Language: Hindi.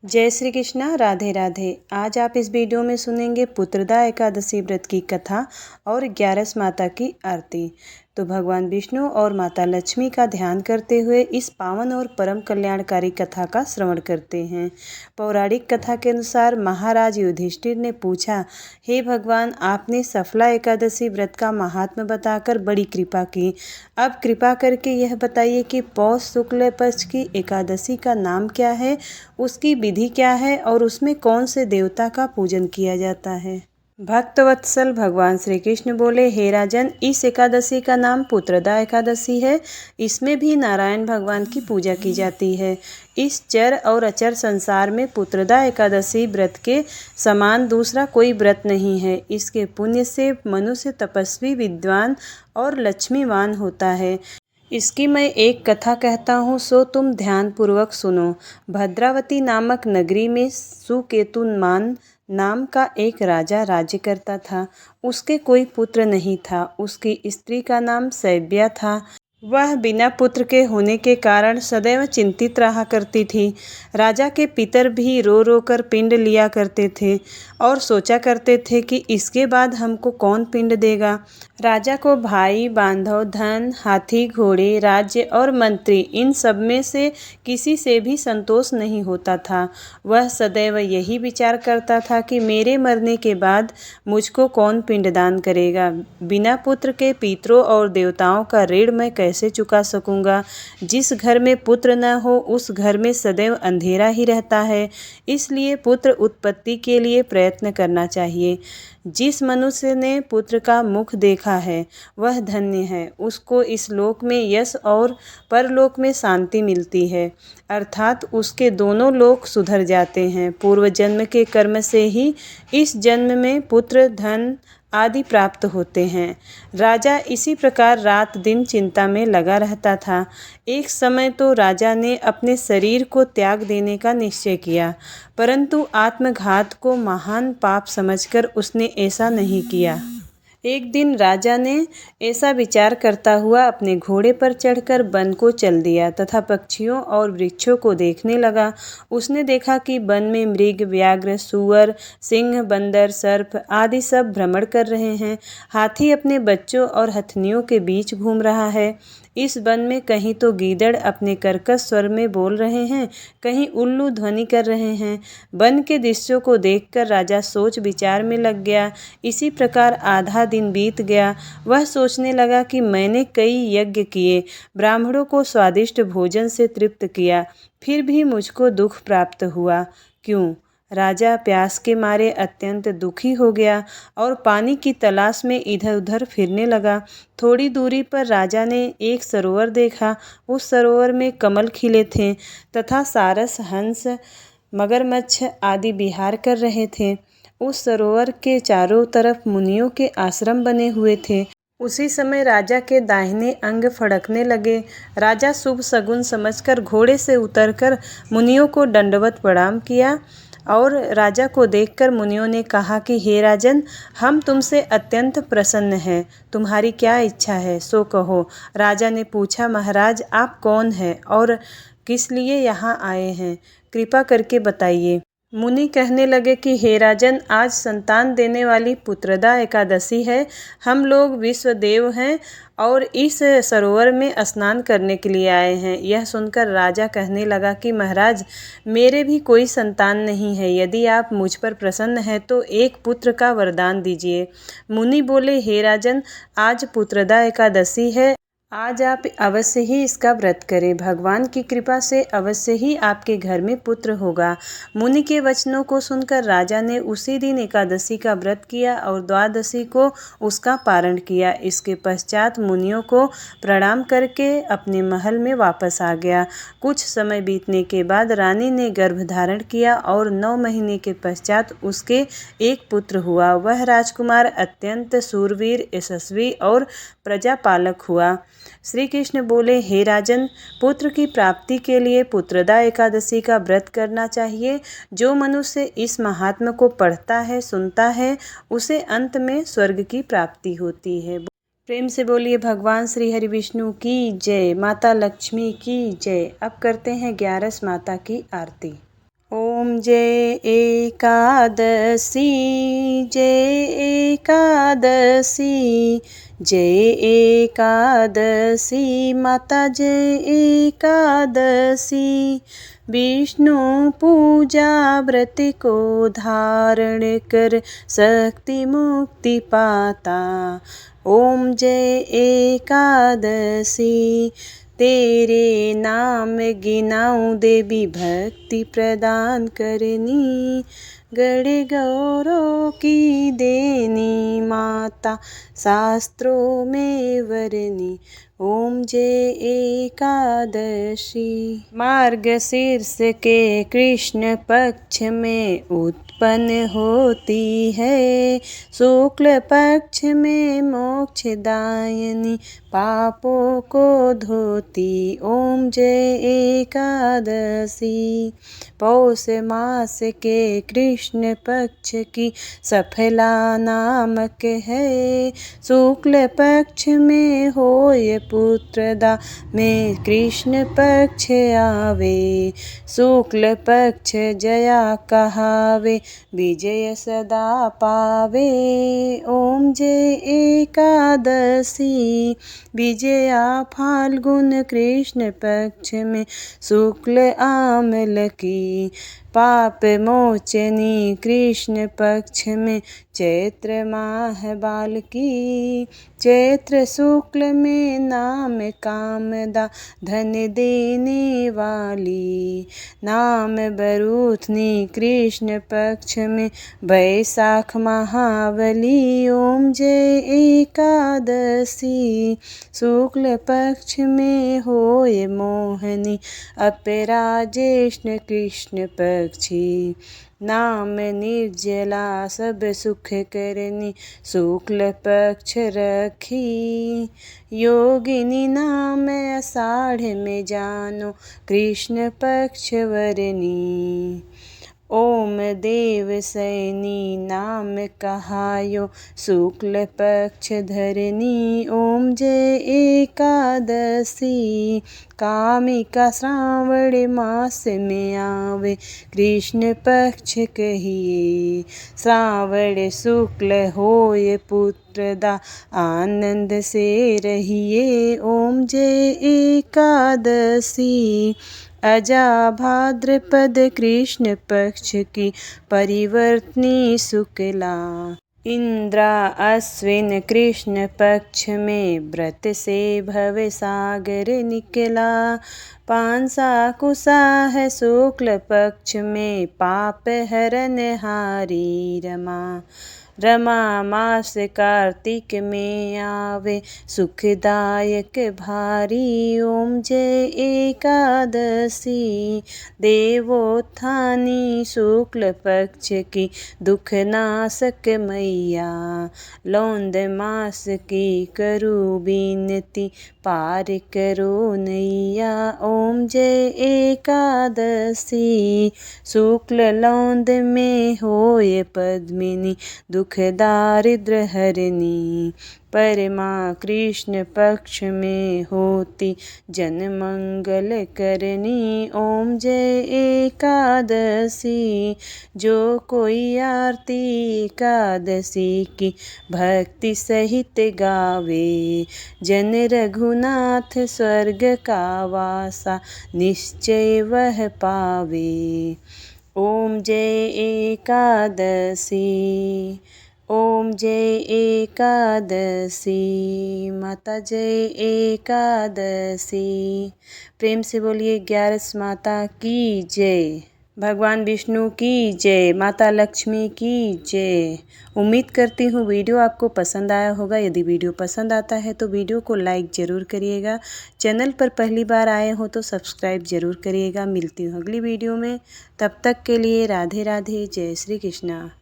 जय श्री कृष्णा। राधे राधे। आज आप इस वीडियो में सुनेंगे पुत्रदा एकादशी व्रत की कथा और 11 माता की आरती। तो भगवान विष्णु और माता लक्ष्मी का ध्यान करते हुए इस पावन और परम कल्याणकारी कथा का श्रवण करते हैं। पौराणिक कथा के अनुसार महाराज युधिष्ठिर ने पूछा, हे भगवान, आपने सफला एकादशी व्रत का महात्म्य बताकर बड़ी कृपा की। अब कृपा करके यह बताइए कि पौष शुक्ल पक्ष की एकादशी का नाम क्या है, उसकी विधि क्या है और उसमें कौन से देवता का पूजन किया जाता है। भक्तवत्सल भगवान श्री कृष्ण बोले, हे राजन, इस एकादशी का नाम पुत्रदा एकादशी है। इसमें भी नारायण भगवान की पूजा की जाती है। इस चर और अचर संसार में पुत्रदा एकादशी व्रत के समान दूसरा कोई व्रत नहीं है। इसके पुण्य से मनुष्य तपस्वी, विद्वान और लक्ष्मीवान होता है। इसकी मैं एक कथा कहता हूँ, सो तुम ध्यानपूर्वक सुनो। भद्रावती नामक नगरी में सुकेतुमान नाम का एक राजा राज्य करता था। उसके कोई पुत्र नहीं था। उसकी स्त्री का नाम सैव्या था। वह बिना पुत्र के होने के कारण सदैव चिंतित रहा करती थी। राजा के पितर भी रो रो कर पिंड लिया करते थे और सोचा करते थे कि इसके बाद हमको कौन पिंड देगा। राजा को भाई, बांधव, धन, हाथी, घोड़े, राज्य और मंत्री, इन सब में से किसी से भी संतोष नहीं होता था। वह सदैव यही विचार करता था कि मेरे मरने के बाद मुझको कौन पिंडदान करेगा। बिना पुत्र के पितरों और देवताओं का ऋण मैं कैसे चुका सकूंगा। जिस घर में पुत्र न हो उस घर में सदैव अंधेरा ही रहता है। इसलिए पुत्र उत्पत्ति के लिए प्रयत्न करना चाहिए। जिस मनुष्य ने पुत्र का मुख देखा है वह धन्य है। उसको इस लोक में यश और परलोक में शांति मिलती है, अर्थात उसके दोनों लोक सुधर जाते हैं। पूर्व जन्म के कर्म से ही इस जन्म में पुत्र, धन आदि प्राप्त होते हैं। राजा इसी प्रकार रात दिन चिंता में लगा रहता था। एक समय तो राजा ने अपने शरीर को त्याग देने का निश्चय किया, परंतु आत्मघात को महान पाप समझकर उसने ऐसा नहीं किया। एक दिन राजा ने ऐसा विचार करता हुआ अपने घोड़े पर चढ़कर वन को चल दिया तथा पक्षियों और वृक्षों को देखने लगा। उसने देखा कि वन में मृग, व्याघ्र, सूअर, सिंह, बंदर, सर्प आदि सब भ्रमण कर रहे हैं। हाथी अपने बच्चों और हथनियों के बीच घूम रहा है। इस वन में कहीं तो गीदड़ अपने कर्कश स्वर में बोल रहे हैं, कहीं उल्लू ध्वनि कर रहे हैं। वन के दृश्यों को देखकर राजा सोच विचार में लग गया। इसी प्रकार आधा दिन बीत गया। वह सोचने लगा कि मैंने कई यज्ञ किए, ब्राह्मणों को स्वादिष्ट भोजन से तृप्त किया, फिर भी मुझको दुख प्राप्त हुआ। क्यों? राजा प्यास के मारे अत्यंत दुखी हो गया और पानी की तलाश में इधर उधर फिरने लगा। थोड़ी दूरी पर राजा ने एक सरोवर देखा। उस सरोवर में कमल खिले थे तथा सारस, हंस, मगरमच्छ आदि विहार कर रहे थे। उस सरोवर के चारों तरफ मुनियों के आश्रम बने हुए थे। उसी समय राजा के दाहिने अंग फड़कने लगे। राजा शुभ शगुन समझकर घोड़े से उतरकर मुनियों को दंडवत प्रणाम किया और राजा को देखकर मुनियों ने कहा कि हे राजन, हम तुमसे अत्यंत प्रसन्न हैं। तुम्हारी क्या इच्छा है सो कहो। राजा ने पूछा, महाराज, आप कौन हैं और किस लिए यहाँ आए हैं? कृपा करके बताइए। मुनि कहने लगे कि हे राजन, आज संतान देने वाली पुत्रदा एकादशी है। हम लोग विश्वदेव हैं और इस सरोवर में स्नान करने के लिए आए हैं। यह सुनकर राजा कहने लगा कि महाराज, मेरे भी कोई संतान नहीं है। यदि आप मुझ पर प्रसन्न हैं तो एक पुत्र का वरदान दीजिए। मुनि बोले, हे राजन, आज पुत्रदा एकादशी है। आज आप अवश्य ही इसका व्रत करें। भगवान की कृपा से अवश्य ही आपके घर में पुत्र होगा। मुनि के वचनों को सुनकर राजा ने उसी दिन एकादशी का व्रत किया और द्वादशी को उसका पारण किया। इसके पश्चात मुनियों को प्रणाम करके अपने महल में वापस आ गया। कुछ समय बीतने के बाद रानी ने गर्भ धारण किया और 9 महीने के पश्चात उसके एक पुत्र हुआ। वह राजकुमार अत्यंत शूरवीर, यशस्वी और प्रजापालक हुआ। श्री कृष्ण बोले, हे राजन, पुत्र की प्राप्ति के लिए पुत्रदा एकादशी का व्रत करना चाहिए। जो मनुष्य इस महात्म्य को पढ़ता है, सुनता है, उसे अंत में स्वर्ग की प्राप्ति होती है। प्रेम से बोलिए भगवान श्री हरि विष्णु की जय, माता लक्ष्मी की जय। अब करते हैं 11 माता की आरती। ओम जय एकादशी, जय एकादशी, जय एकादशी, माता जय एकादशी। विष्णु पूजा व्रत को धारण कर शक्ति मुक्ति पाता। ओम जय एकादशी। तेरे नाम गिनाऊं देवी भक्ति प्रदान करनी, गण गौरव की देनी माता शास्त्रों में वरनी। ओम जय एकादशी। मार्गशीर्ष के कृष्ण पक्ष में उत्पन्न होती है, शुक्ल पक्ष में मोक्षदायिनी पापों को धोती। ओम जय एकादशी। पौष मास के कृष्ण पक्ष की सफला नामक है, शुक्ल पक्ष में होय पुत्रदा में कृष्ण पक्ष आवे। शुक्ल पक्ष जया कहावे, विजय सदा पावे। ओम जय एकादशी। विजया फाल्गुन कृष्ण पक्ष में शुक्ल आमल की, पाप मोचनी कृष्ण पक्ष में चैत्र माह बाल की। चैत्र शुक्ल में नाम कामदा धन देने वाली, नाम बरूथनी कृष्ण पक्ष में बैसाख महाबली। ओम जय एकादशी। शुक्ल पक्ष में होय मोहनी अपराजेष्ण कृष्ण पक्षी, नाम निर्जला सब सुख करनी शुक्ल पक्ष रखी। योगिनी नाम आषाढ़ में जानो कृष्ण पक्ष वरनी। ओम देव सैनी नाम कहायो शुक्ल पक्ष धरनी। ओम जय एकादशी। कामिका श्रावण मास में आवे कृष्ण पक्ष कहिए, श्रावण शुक्ल होय पुत्रदा आनंद से रहिए। ओम जय एकादशी। अजा भाद्रपद कृष्ण पक्ष की परिवर्तनी शुक्ला, इंद्रा अश्विन कृष्ण पक्ष में व्रत से भव सागर निकला। पांसा कुसा है शुक्ल पक्ष में पाप हरन हारी रमा। रमा मास कार्तिक में आवे सुखदायक भारी। ओम जय एकादशी। देवोत्थानी शुक्ल पक्ष की दुख नाशक मैया, लौंद मास की करू बीनती पार करो नैया। ओम जय एकादशी। शुक्ल लौंद में होय पद्मिनी दुख दारिद्र हरनी, परमा कृष्ण पक्ष में होती जन मंगल करनी। ओम जय एकादशी। जो कोई आरती एकादशी की भक्ति सहित गावे, जन रघुनाथ स्वर्ग का वासा निश्चय वह पावे। ओम जय एकादशी। ओम जय एकादशी। माता जय एकादशी। प्रेम से बोलिए 11 माता की जय। भगवान विष्णु की जय। माता लक्ष्मी की जय। उम्मीद करती हूँ वीडियो आपको पसंद आया होगा। यदि वीडियो पसंद आता है तो वीडियो को लाइक ज़रूर करिएगा। चैनल पर पहली बार आए हो तो सब्सक्राइब ज़रूर करिएगा। मिलती हूँ अगली वीडियो में, तब तक के लिए राधे राधे। जय श्री कृष्णा।